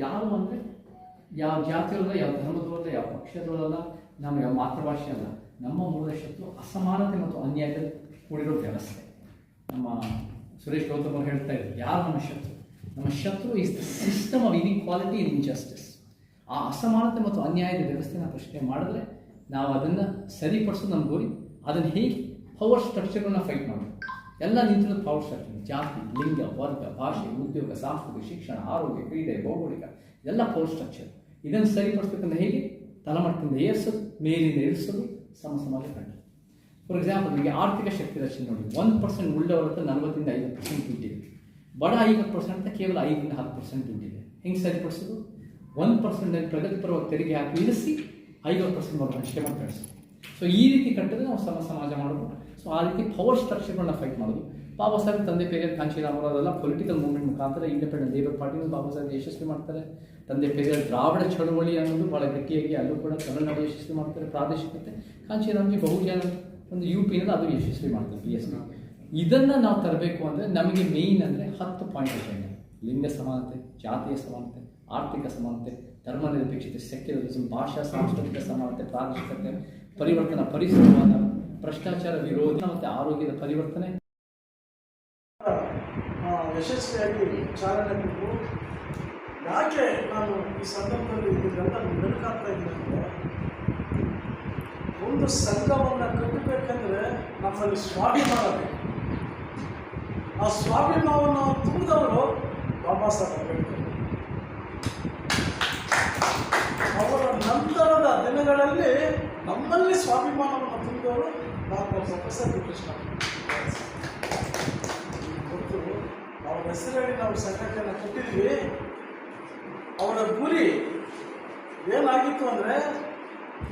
ಯಾರು ಅಂದರೆ ಯಾವ ಜಾತಿಯವರಲ್ಲ, ಯಾವ ಧರ್ಮದವರಲ್ಲ, ಯಾವ ಪಕ್ಷದವರಲ್ಲ, ನಮ್ಮ ಯಾವ ಮಾತೃಭಾಷೆ ಅಲ್ಲ. ನಮ್ಮ ಮೂಲ ಶತ್ರು ಅಸಮಾನತೆ ಮತ್ತು ಅನ್ಯಾಯದಲ್ಲಿ ಕೂಡಿರೋ ವ್ಯವಸ್ಥೆ. ನಮ್ಮ ಸುರೇಶ್ ಗೌತಮ್ ಅವರು ಹೇಳ್ತಾ ಇದ್ದಾರೆ, ಯಾರು ನಮ್ಮ ಶತ್ರು? ನಮ್ಮ ಶತ್ರು is the system of inequality in injustice. ಆ ಅಸಮಾನತೆ ಮತ್ತು ಅನ್ಯಾಯದ ವ್ಯವಸ್ಥೆನ ಪ್ರಶ್ನೆ ಮಾಡಿದ್ರೆ ನಾವು ಅದನ್ನು ಸರಿಪಡಿಸೋದು ನಮ್ಮ ಗುರಿ. ಅದನ್ನು ಹೇಗೆ ಪವರ್ ಸ್ಟ್ರಕ್ಚರ್ಗಳನ್ನ ಫೈಟ್ ಮಾಡಬೇಕು. ಎಲ್ಲ ನಿಂತಿರೋದು ಪವರ್ ಸ್ಟ್ರಕ್ಚರ್. ಜಾತಿ, ಲಿಂಗ, ವರ್ಗ, ಭಾಷೆ, ಉದ್ಯೋಗ, ಸಾಂಸ್ಕೃತಿಕ, ಶಿಕ್ಷಣ, ಆರೋಗ್ಯ, ಕ್ರೀಡೆ, ಭೌಗೋಳಿಕ, ಎಲ್ಲ ಪವರ್ ಸ್ಟ್ರಕ್ಚರ್. ಇದನ್ನು ಸರಿಪಡಿಸ್ಬೇಕಂದ್ರೆ ಹೇಗೆ? ತಳಮಟ್ಟದಿಂದ ಏರಿಸೋದು, ಮೇಲಿಂದ ಇಳಿಸೋದು, ಸಮಾಜ ಕಂಡು. ಫಾರ್ ಎಕ್ಸಾಂಪಲ್, ನಿಮಗೆ ಆರ್ಥಿಕ ಶಕ್ತಿ ರಚನೆ ನೋಡಿ. 1% ಉಳ್ಳವರ ಹತ್ರ 40-50% ದುಡ್ಡಿದೆ. ಬಡ 50% ಅಂತ ಕೇವಲ 5-10% ದುಡ್ಡಿದೆ. ಹೆಂಗೆ ಸರಿಪಡಿಸೋದು? 1% ಪ್ರಗತಿಪರವಾಗಿ ತೆರಿಗೆ ಹಾಕಿ ಇಳಿಸಿ 50% ಅವ್ರನ್ನ ಶ್ರೀಮಂತ ಕಳಿಸೋದು. ಸೊ ಈ ರೀತಿ ಕಟ್ಟಿದ್ರೆ ನಾವು ಸಮಾಜ ಮಾಡೋದು. ಸೊ ಆ ರೀತಿ ಪವರ್ ಸ್ಟ್ರಕ್ಚರ್ಗಳನ್ನ ಫೈಟ್ ಮಾಡೋದು. ಬಾಬಾ ಸಾಹೇಬ್ ತಂದೆ ಪೇರಿಯರ್ ಕಾಂಚೀರಾಮ್ ಅವರೆಲ್ಲ ಪೊಲಿಟಿಕಲ್ ಮೂವ್ಮೆಂಟ್ ಮುಖಾಂತರ ಇಂಡಿಪೆಂಡೆಂಟ್ ಲೇಬರ್ ಪಾರ್ಟಿನೂ ಬಾಬಾ ಸಾಹೇಬ್ ಯಶಸ್ವಿ ಮಾಡ್ತಾರೆ. ತಂದೆ ಪೇರಿಯರ್ ದ್ರಾವಿಡ ಚಳವಳಿ ಅನ್ನೋದು ಭಾಳ ಗಟ್ಟಿಯಾಗಿ ಅಲ್ಲೂ ಕೂಡ ತಮಿಳುನಾಡು ಯಶಸ್ವಿ ಮಾಡ್ತಾರೆ. ಪ್ರಾದೇಶಿಕತೆ ಕಾಂಚೀರಾಮ್ಜಿ ಬಹುಜನ ಒಂದು UPನಲ್ಲಿ ಅದು ಯಶಸ್ವಿ ಮಾಡ್ತಾರೆ, PSP. ಇದನ್ನು ನಾವು ತರಬೇಕು ಅಂದರೆ ನಮಗೆ ಮೇಯ್ನ್ ಅಂದರೆ 10 ಪಾಯಿಂಟ್ ಅಜೆಂಡಾ. ಲಿಂಗ ಸಮಾನತೆ, ಜಾತಿಯ ಸಮಾನತೆ, ಆರ್ಥಿಕ ಸಮಾನತೆ, ಧರ್ಮ ನಿರಪೇಕ್ಷತೆ, ಸೆಕ್ಯುಲರಿಸಮ್, ಭಾಷಾ ಸಾಂಸ್ಕೃತಿಕ ಸಮಾನತೆ, ಪ್ರಾದೇಶಿಕತೆ, ಪರಿವರ್ತನಾ, ಪರಿಸರವಾದ, ಭ್ರಷ್ಟಾಚಾರ ವಿರೋಧಿ ಮತ್ತು ಆರೋಗ್ಯದ ಪರಿವರ್ತನೆ ಯಶಸ್ವಿಯಾಗಿ ಚಾಲನೆ ಕೊಟ್ಟು. ಯಾಕೆ ನಾನು ಈ ಸಂದರ್ಭದಲ್ಲಿ ಇದೆಲ್ಲ ನೆನಪಾಗ್ತಾ ಇದ್ದೀನಿ ಅಂದರೆ, ಒಂದು ಸಂಘವನ್ನು ಕಟ್ಟಬೇಕಂದ್ರೆ ನಮ್ಮಲ್ಲಿ ಸ್ವಾಭಿಮಾನ ಬೇಕು. ಆ ಸ್ವಾಭಿಮಾನವನ್ನು ತುಂಬಿದವರು ಬಾಬಾ ಸಾಹೇಬ್ ಅಂಬೇಡ್ಕರ್. ಅವರ ನಂತರದ ದಿನಗಳಲ್ಲಿ ನಮ್ಮಲ್ಲಿ ಸ್ವಾಭಿಮಾನವನ್ನು ತುಂಬಿದವರು ಪ್ರೊಫೆಸರ್ ಕೃಷ್ಣ. ಮತ್ತು ಅವರ ಹೆಸರಲ್ಲಿ ನಾವು ಸಂಘಟನೆಯನ್ನು ಕಟ್ಟಿದ್ವಿ. ಅವರ ಗುರಿ ಏನಾಗಿತ್ತು ಅಂದರೆ,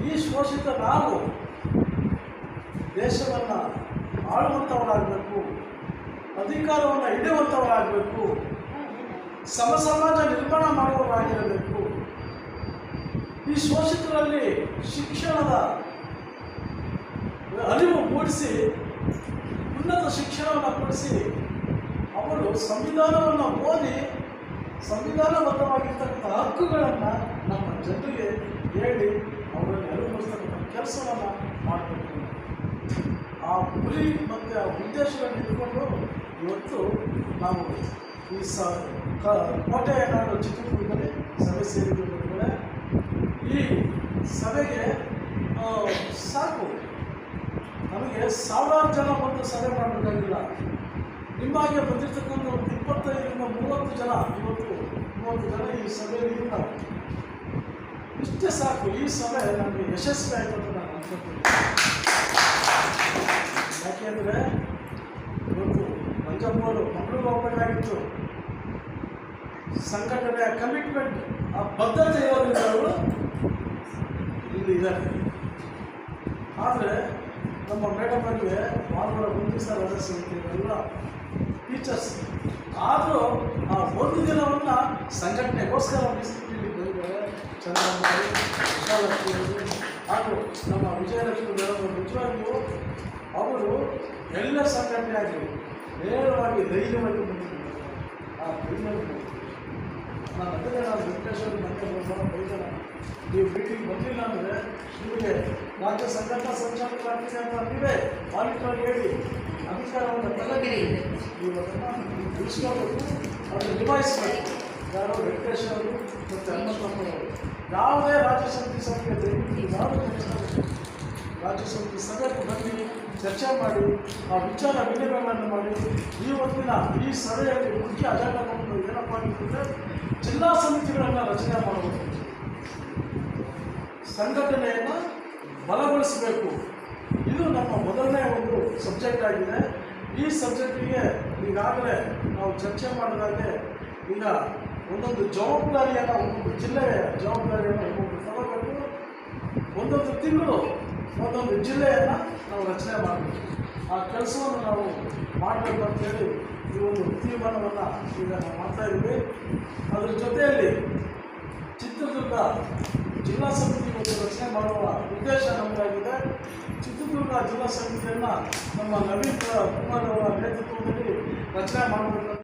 ಈ ಶೋಷಿತ ನಾವು ದೇಶವನ್ನು ಆಳುವಂಥವರಾಗಬೇಕು, ಅಧಿಕಾರವನ್ನು ಹಿಡಿಯುವಂಥವರಾಗಬೇಕು, ಸಮಾಜ ನಿರ್ಮಾಣ ಮಾಡುವವರಾಗಿರಬೇಕು. ಈ ಶೋಷಿತರಲ್ಲಿ ಶಿಕ್ಷಣದ ಅರಿವು ಮೂಡಿಸಿ, ಉನ್ನತ ಶಿಕ್ಷಣವನ್ನು ಕೊಡಿಸಿ, ಅವರು ಸಂವಿಧಾನವನ್ನು ಓದಿ ಸಂವಿಧಾನಬದ್ಧವಾಗಿರ್ತಕ್ಕಂಥ ಹಕ್ಕುಗಳನ್ನು ನಮ್ಮ ಜನರಿಗೆ ಹೇಳಿ ಅವರಲ್ಲಿ ಅರಿವುಗೊಳಿಸ್ತಕ್ಕಂಥ ಕೆಲಸವನ್ನು ಮಾಡಬೇಕು. ಆ ಗುರಿ ಮತ್ತು ಆ ಉದ್ದೇಶಗಳನ್ನು ಇಟ್ಕೊಂಡು ಇವತ್ತು ನಾವು ಈ ಕೋಟೆಯ ನಾಡು ಚಿತ್ರದುರ್ಗದಲ್ಲಿ ಸಭೆ ಸೇರಿಕೊಂಡಿದ್ದೇವೆ. ಈ ಸಭೆಗೆ ಸಾಕು, ನಮಗೆ 1000 ಜನ ಬಂದು ಸಭೆ ಮಾಡಬೇಕಾಗಿಲ್ಲ. ನಿಮ್ಮಾಗೆ ಬಂದಿರತಕ್ಕಂಥ ಒಂದು 25-30 ಜನ, ಇವತ್ತು 30 ಜನ ಈ ಸಭೆಯಲ್ಲಿ ಇರ್ತಾರೆ. ಇಷ್ಟೇ ಸಾಕು. ಈ ಸಭೆ ನಮಗೆ ಯಶಸ್ವಿ ಆಯಿತು ಅಂತ ನಾನು ಅನ್ಕೊಳ್ತೀನಿ. ಯಾಕೆಂದರೆ ಇವತ್ತು ಮಂಜಪ್ಪವರು ಮಂಗಳೂರು ಹೋಗಬೇಕಾಗಿತ್ತು. ಸಂಘಟನೆಯ ಕಮಿಟ್ಮೆಂಟ್, ಆ ಬದ್ಧತೆ ಇರೋದ್ರಿಂದ ಅವರು ಇಲ್ಲಿ ಇದ್ದಾರೆ. ಆದರೆ ನಮ್ಮ ಮೇಡಮ್ ಅವರಿಗೆ ಭಾನುವಾರ ಒಂದು ದಿವಸ ರಜೆ ಸಿಗುತ್ತೆ, ಎಲ್ಲ ಟೀಚರ್ಸ್. ಆದರೂ ಆ ಒಂದು ದಿನವನ್ನು ಸಂಘಟನೆಗೋಸ್ಕರ ಮೀಸಲಿಟ್ಟು ಬಂದಿದ್ದಾರೆ. ಚಂದ್ರಮ್ಮ, ವಿಶಾಲಕ್ಷ್ಮಿ ಹಾಗೂ ನಮ್ಮ ವಿಜಯಲಕ್ಷ್ಮಿ ಮೇಡಮ್ ನಿಜವಾಗಿಯೂ ಅವರು ಎಲ್ಲ ಸಂಘಟನೆ ಆಗಲಿ ನೇರವಾಗಿ ಧೈರ್ಯವಾಗಿ ಬಂದಿದ್ದಾರೆ. ಆ ಧೈರ್ಯವನ್ನು ನಾನು ವೆಂಕಟೇಶ್ವರ ಮಂತ್ರಿ ಬೈದಾನ, ನೀವು ಮೀಟಿಂಗ್ ಬಂದಿಲ್ಲ ಅಂದರೆ ನಿಮಗೆ ರಾಜ್ಯ ಸಂಘಟನಾ ಸಂಚಾಲಕ ಆಗ್ತಿದೆ ಅಂತ ನೀವೇ ಮಾಲೀಕರಾಗಿ ಹೇಳಿ ಅಧಿಕಾರವನ್ನು ತಲೆಗೆ ನೀವು ಅದನ್ನು ಉಳಿಸ್ಕೋಬೇಕು, ಅದನ್ನು ನಿಭಾಯಿಸಬೇಕು. ಯಾರೋ ವೆಂಕಟೇಶ್ವರು ಮತ್ತು ಹನುಮಂತಪ್ಪನವರು ಯಾವುದೇ ರಾಜ್ಯ ಸಮಿತಿ ಸಭೆಗೆ ದಯವಿಟ್ಟು ಯಾವುದೇ ರಾಜ್ಯ ಸಮಿತಿ ಸಭೆಗೆ ಬನ್ನಿ, ಚರ್ಚೆ ಮಾಡಿ, ಆ ವಿಚಾರ ವಿನಿಮಯಗಳನ್ನು ಮಾಡಿ. ಇವತ್ತಿನ ಈ ಸಭೆಯಲ್ಲಿ ಮುಖ್ಯ ಅಜೆಂಡಾವನ್ನು ಏನಪ್ಪ ಅಂತಂದರೆ, ಜಿಲ್ಲಾ ಸಮಿತಿಗಳನ್ನು ರಚನೆ ಮಾಡಬೇಕು, ಸಂಘಟನೆಯನ್ನು ಬಲಗೊಳಿಸಬೇಕು. ಇದು ನಮ್ಮ ಮೊದಲನೇ ಒಂದು ಸಬ್ಜೆಕ್ಟ್ ಆಗಿದೆ. ಈ ಸಬ್ಜೆಕ್ಟಿಗೆ ಈಗಾಗಲೇ ನಾವು ಚರ್ಚೆ ಮಾಡಿದಾಗೆ ಈಗ ಒಂದೊಂದು ಜವಾಬ್ದಾರಿಯನ್ನು, ಒಂದೊಂದು ಜಿಲ್ಲೆಯ ಜವಾಬ್ದಾರಿಯನ್ನು ಒಬ್ಬೊಬ್ಬರು ತಗೋಬೇಕು. ಒಂದೊಂದು ತಿಂಗಳು ಒಂದೊಂದು ಜಿಲ್ಲೆಯನ್ನು ನಾವು ರಚನೆ ಮಾಡಬೇಕು. ಆ ಕೆಲಸವನ್ನು ನಾವು ಮಾಡಬೇಕು ಅಂತೇಳಿ ಈ ಒಂದು ತೀರ್ಮಾನವನ್ನು ಈಗ ನಾವು ಮಾಡ್ತಾಯಿದ್ದೀವಿ. ಅದರ ಜೊತೆಯಲ್ಲಿ ಚಿತ್ರದುರ್ಗ ಜಿಲ್ಲಾ ಸಮಿತಿ ಒಂದು ರಚನೆ ಮಾಡುವ ಉದ್ದೇಶ ನಮ್ಮದಾಗಿದೆ. ಚಿತ್ರದುರ್ಗ ಜಿಲ್ಲಾ ಸಮಿತಿಯನ್ನು ನಮ್ಮ ನವೀನ್ ಕುಮಾರ್ ಅವರ ನೇತೃತ್ವದಲ್ಲಿ ರಚನೆ ಮಾಡಬೇಕು.